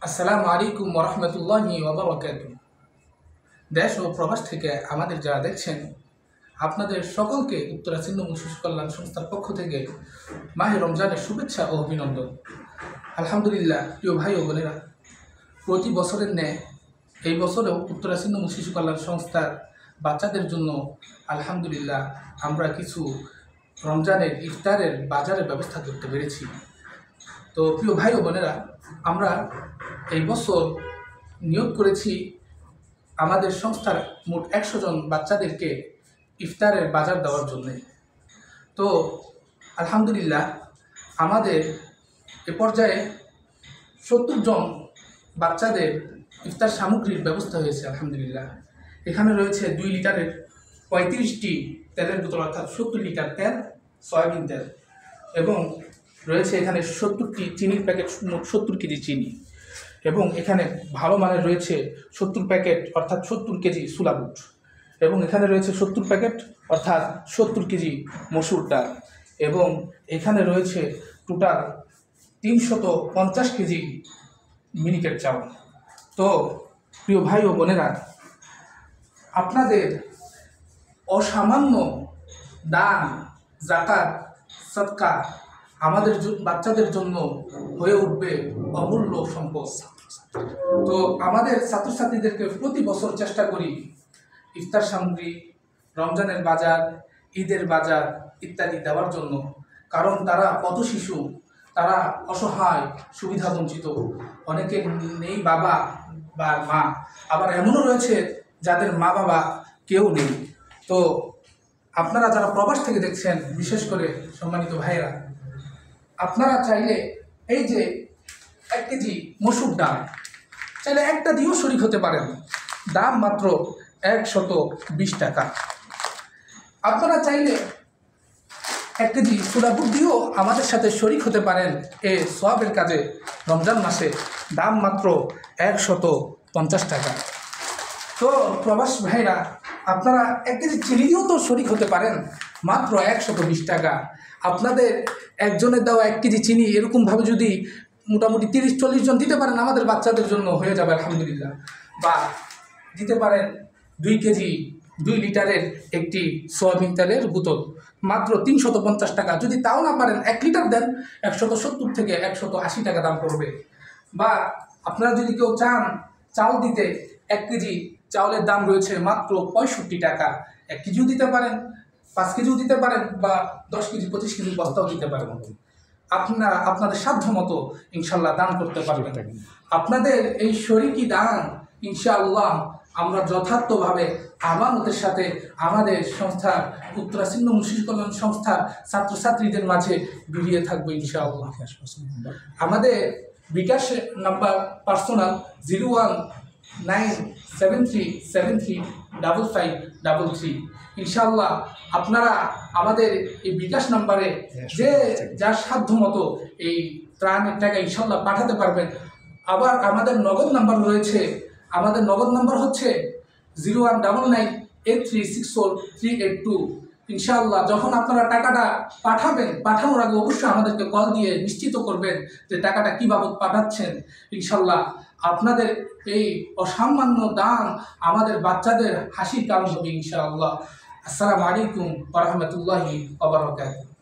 আসসালামু আলাইকুম ওয়া রাহমাতুল্লাহি ওয়া বারাকাতুহু। দেশ ও প্রবাস থেকে আমাদের যারা দেখছেন, আপনাদের সকলকে উত্তরা ছিন্নমূল শিশু কল্যাণ সংস্থার পক্ষ থেকে মাহে রমজানের শুভেচ্ছা ও অভিনন্দন। আলহামদুলিল্লাহ, প্রিয় ভাই ও বোনেরা, প্রতি বছরের ন্যায় এই বছরেও উত্তরা ছিন্নমূল শিশু কল্যাণ সংস্থার বাচ্চাদের জন্য আলহামদুলিল্লাহ আমরা কিছু রমজানের ইফতারের বাজারের ব্যবস্থা করতে পেরেছি। তো প্রিয় ভাই ও বোনেরা, আমরা এই বছর নিয়োগ করেছি আমাদের সংস্থার মোট 100 জন বাচ্চাদেরকে ইফতারের বাজার দেওয়ার জন্য। তো আলহামদুলিল্লাহ আমাদের এ পর্যায়ে 70 জন বাচ্চাদের ইফতার সামগ্রীর ব্যবস্থা হয়েছে। আলহামদুলিল্লাহ এখানে রয়েছে 2 লিটারের 35টি তেলের বোতল, অর্থাৎ 70 লিটার তেল, সয়াবিন তেল, এবং রয়েছে এখানে 70টি চিনির প্যাকেট, মোট 70 কেজি চিনি, এবং এখানে ভালো মানের রয়েছে 70 প্যাকেট অর্থাৎ 70 কেজি ছোলা বুট, এবং এখানে রয়েছে 70 প্যাকেট অর্থাৎ 70 কেজি মসুর ডাল, এবং এখানে রয়েছে টোটাল 350 কেজি মিনিকেট চাউল। তো প্রিয় ভাই ও বোনেরা, আপনাদের অসামান্য দান, যাকাত, সদকা আমাদের বাচ্চাদের জন্য হয়ে উঠবে অমূল্য সম্পদ। তো আমাদের ছাত্রছাত্রীদেরকে প্রতি বছর চেষ্টা করি ইফতার সামগ্রী, রমজানের বাজার, ঈদের বাজার ইত্যাদি দেওয়ার জন্য, কারণ তারা পথ শিশু, তারা অসহায়, সুবিধা বঞ্চিত, অনেকে নেই বাবা বা মা, আবার এমনও রয়েছে যাদের মা বাবা কেউ নেই। তো আপনারা যারা প্রবাস থেকে দেখছেন, বিশেষ করে সম্মানিত ভাইয়েরা, আপনারা চাইলে এই যে 1 কেজি মসুর ডাল চাইলে একটা দিয়েও শরিক হতে পারেন, দাম মাত্র 120 টাকা। আপনারা চাইলে 1 কেজি ছোলা বুট দিয়েও আমাদের সাথে শরিক হতে পারেন এই সওয়াবের কাজে। রমজান মাসে দাম মাত্র 150 টাকা। তো প্রবাস ভাইরা, আপনারা 1 কেজি চিনি দিয়েও তো শরিক হতে পারেন, মাত্র 120 টাকা। আপনাদের একজনের দেওয়া 1 কেজি চিনি এরকমভাবে যদি মোটামুটি 30-40 জন দিতে পারেন, আমাদের বাচ্চাদের জন্য হয়ে যাবে আলহামদুলিল্লাহ। বা দিতে পারেন 2 কেজি 2 লিটারের একটি সয়াবিন তেলের বোতল, মাত্র 350 টাকা। যদি তাও না পারেন 1 লিটার দেন, 170 থেকে 180 টাকা দাম পড়বে। বা আপনারা যদি কেউ চান চাউল দিতে, 1 কেজি চাউলের দাম রয়েছে মাত্র 65 টাকা। 1 কেজিও দিতে পারেন, 5 কেজিও দিতে পারেন, বা 10 কেজি 25 কেজি বস্তাও দিতে পারেন। আপনারা আপনাদের সাধ্য মতো ইনশাল্লাহ দান করতে পারবেন। আপনাদের এই শরিকি দান ইনশাআল্লাহ আমরা যথার্থভাবে আমানতের সাথে আমাদের সংস্থার উত্তরা ছিন্নমূল শিশু কল্যাণ সংস্থার ছাত্রছাত্রীদের মাঝে বিলিয়ে থাকবো ইনশাআল্লাহ। আমাদের বিকাশ নাম্বার পার্সোনাল 019737355533। ইনশাআল্লাহ আপনারা আমাদের এই বিকাশ নাম্বারে যে যার সাধ্য মতো এই ত্রাণের টাকা ইনশাআল্লাহ পাঠাতে পারবেন। আবার আমাদের নগদ নাম্বার রয়েছে, আমাদের নগদ নাম্বার হচ্ছে 019983643882। ইনশাআল্লাহ যখন আপনারা টাকাটা পাঠাবেন, পাঠানোর আগে অবশ্যই আমাদেরকে কল দিয়ে নিশ্চিত করবেন যে টাকাটা কী বাবদ পাঠাচ্ছেন। ইনশাআল্লাহ আপনাদের এই অসামান্য দান আমাদের বাচ্চাদের হাসির কারণ হবে ইনশাআল্লাহ। আসসালামু আলাইকুম ওয়া রাহমাতুল্লাহি ওয়া বারাকাতুহু।